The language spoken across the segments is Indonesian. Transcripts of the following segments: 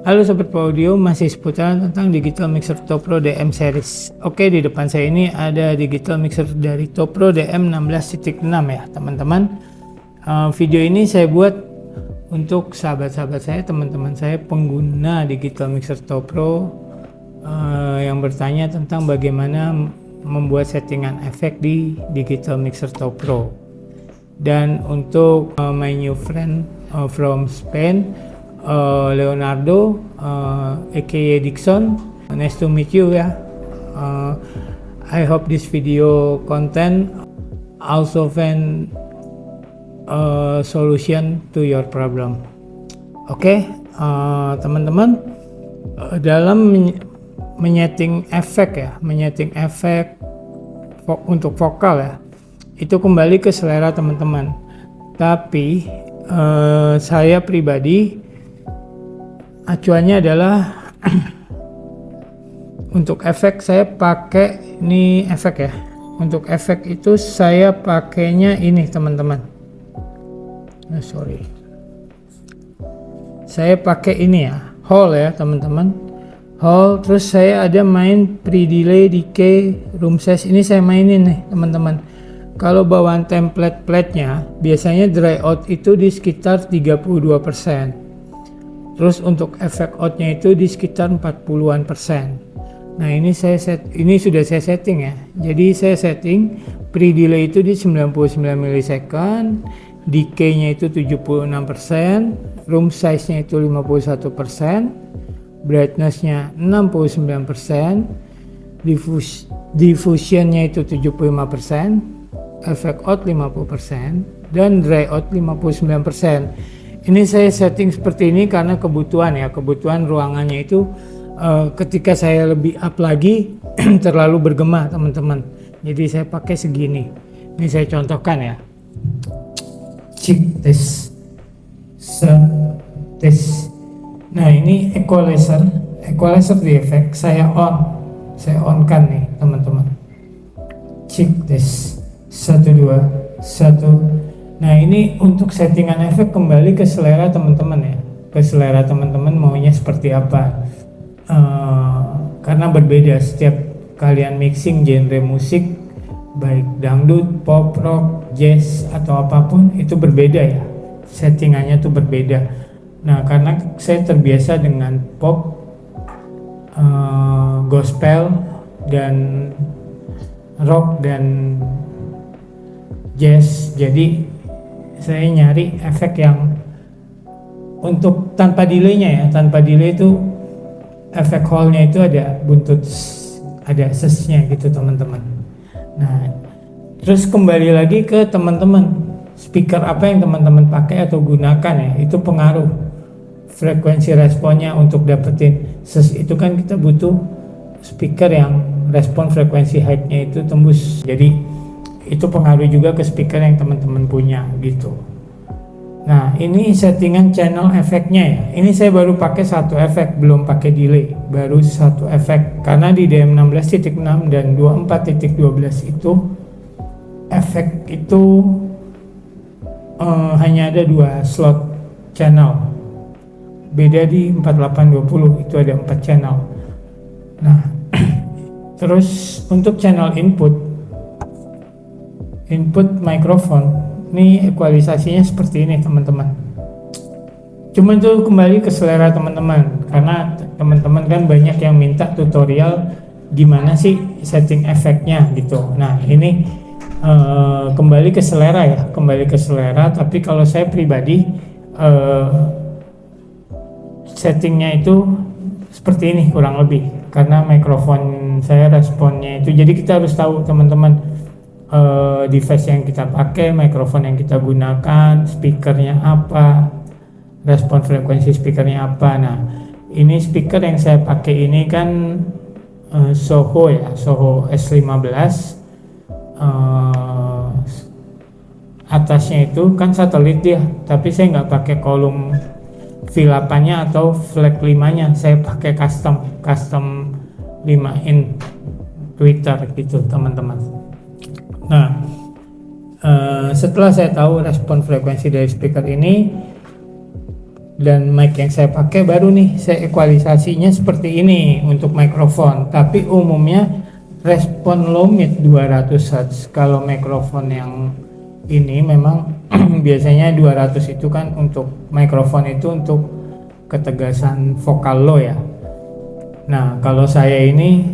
Halo Sobat Audio, masih seputaran tentang Digital Mixer Topro DM series. Oke, di depan saya ini ada Digital Mixer dari Topro DM 16.6 ya teman-teman. Video ini saya buat untuk sahabat-sahabat saya, teman-teman saya pengguna Digital Mixer Topro yang bertanya tentang bagaimana membuat settingan efek di Digital Mixer Topro. Dan untuk my new friend from Spain, Leonardo, aka Dixon, nice to meet you ya. I hope this video content also find a solution to your problem. Oke, teman-teman, dalam menyeting efek ya, untuk vokal ya, itu kembali ke selera teman-teman. Tapi saya pribadi acuannya adalah untuk efek saya pakai ini efek ya. Untuk efek itu saya pakainya ini teman-teman. Saya pakai ini ya, Hall ya teman-teman. Hall, terus saya ada main pre-delay, decay, room size. Ini saya mainin nih teman-teman. Kalau bawaan template-nya biasanya dry out itu di sekitar 32%. Terus untuk efek outnya itu di sekitar 40-an persen. Nah ini sudah saya setting ya. Jadi saya setting pre-delay itu di 99 millisecond, decay-nya itu 76%, room size-nya itu 51%, brightness-nya 69%, diffusion-nya itu 75%, efek out 50%, dan dry out 59%. Ini saya setting seperti ini karena kebutuhan ruangannya itu ketika saya lebih up lagi terlalu bergema teman-teman. Jadi saya pakai segini. Ini saya contohkan ya. Cek tes, tes. Nah ini equalizer di efek saya on kan nih teman-teman. Cek tes 1 2 1. Nah ini untuk settingan efek kembali ke selera teman-teman ya, ke selera teman-teman maunya seperti apa, karena berbeda setiap kalian mixing genre musik, baik dangdut, pop, rock, jazz atau apapun itu berbeda ya, settingannya tuh berbeda. Nah karena saya terbiasa dengan pop, gospel dan rock dan jazz, jadi saya nyari efek yang untuk tanpa delay-nya ya. Tanpa delay itu efek hall-nya itu ada buntut, ada ses-nya gitu teman-teman. Nah terus kembali lagi ke teman-teman, speaker apa yang teman-teman pakai atau gunakan ya, itu pengaruh frekuensi responnya. Untuk dapetin ses itu kan kita butuh speaker yang respon frekuensi high-nya itu tembus. Jadi itu pengaruh juga ke speaker yang teman-teman punya gitu. Nah ini settingan channel efeknya ya. Ini saya baru pakai satu efek, belum pakai delay, baru satu efek. Karena di DM 16.6 dan 24.12 itu efek itu hanya ada 2 slot channel. Beda di 4820 itu ada 4 channel. Nah terus untuk channel input mikrofon, ini ekualisasinya seperti ini teman-teman. Cuma itu kembali ke selera teman-teman, karena teman-teman kan banyak yang minta tutorial gimana sih setting efeknya gitu. Nah ini kembali ke selera ya, kembali ke selera. Tapi kalau saya pribadi settingnya itu seperti ini kurang lebih, karena mikrofon saya responnya itu. Jadi kita harus tahu teman-teman, device yang kita pakai, mikrofon yang kita gunakan, speakernya apa, respon frekuensi speakernya apa. Nah ini speaker yang saya pakai ini kan Soho ya, Soho S15. Atasnya itu kan satelit dia, tapi saya nggak pakai kolom V8-nya atau flag 5-nya, saya pakai custom 5 in tweeter gitu teman-teman. Nah setelah saya tahu respon frekuensi dari speaker ini, Dan mic yang saya pakai baru nih, saya ekualisasinya seperti ini untuk mikrofon, tapi umumnya respon low mid 200 Hz. Kalau mikrofon yang ini memang biasanya 200 itu kan untuk mikrofon itu untuk ketegasan vokal low ya. Nah kalau saya ini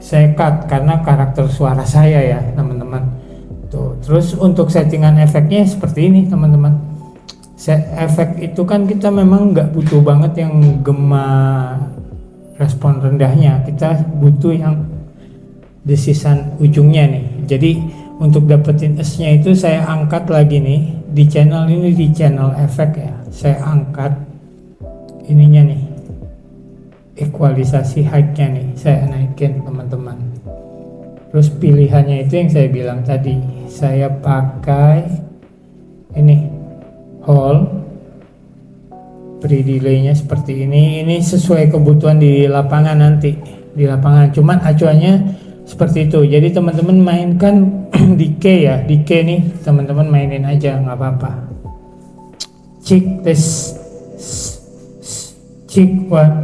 saya cut karena karakter suara saya ya teman-teman. Tuh, terus untuk settingan efeknya seperti ini teman-teman. Efek itu kan kita memang nggak butuh banget yang gema respon rendahnya, kita butuh yang desisan ujungnya nih. Jadi untuk dapetin S-nya itu saya angkat lagi nih di channel ini, di channel efek ya, saya angkat ininya nih, ekualisasi height-nya nih saya naikin teman-teman. Terus pilihannya itu yang saya bilang tadi, saya pakai ini Hall, pre-delay-nya seperti ini sesuai kebutuhan di lapangan nanti, di lapangan, cuman acuannya seperti itu. Jadi teman-teman mainkan decay ya, decay nih teman-teman mainin aja nggak apa-apa. Check tes, check one.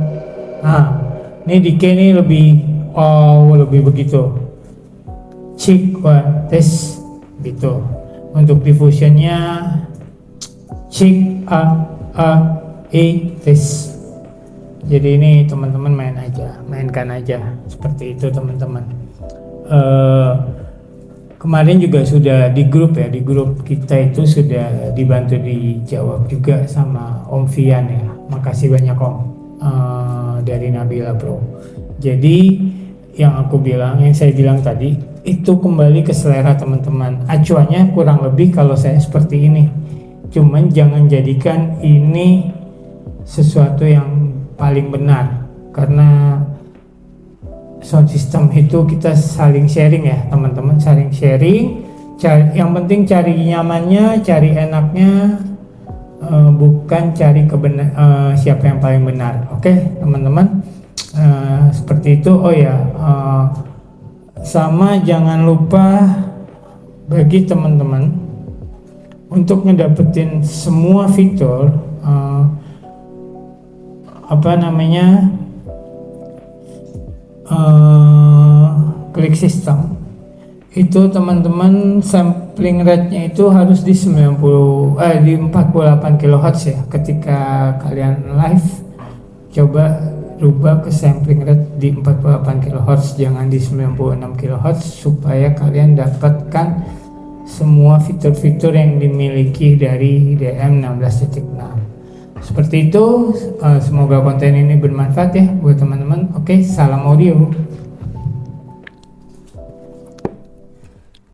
Nah ini decay nih lebih begitu, check one tes gitu. Untuk diffusionnya check tes. Jadi ini teman-teman mainkan aja seperti itu teman-teman. Kemarin juga sudah di grup ya, di grup kita itu sudah dibantu dijawab juga sama Om Vian ya. Makasih banyak Om dari Nabila Bro. Jadi yang saya bilang tadi itu kembali ke selera teman-teman. Acuannya kurang lebih kalau saya seperti ini. Cuman jangan jadikan ini sesuatu yang paling benar, karena sound system itu kita saling sharing ya teman-teman, saling sharing. Yang penting cari nyamannya, cari enaknya, bukan cari siapa yang paling benar. Oke teman-teman, seperti itu. Oh ya, sama jangan lupa bagi teman-teman untuk ngedapetin semua fitur klik sistem itu teman-teman, sampling rate-nya itu harus di 48 kHz ya. Ketika kalian live coba rubah ke sampling rate di 48 kHz, jangan di 96 kHz, supaya kalian dapatkan semua fitur-fitur yang dimiliki dari DM16.6. Seperti itu, semoga konten ini bermanfaat ya buat teman-teman. Oke, salam audio.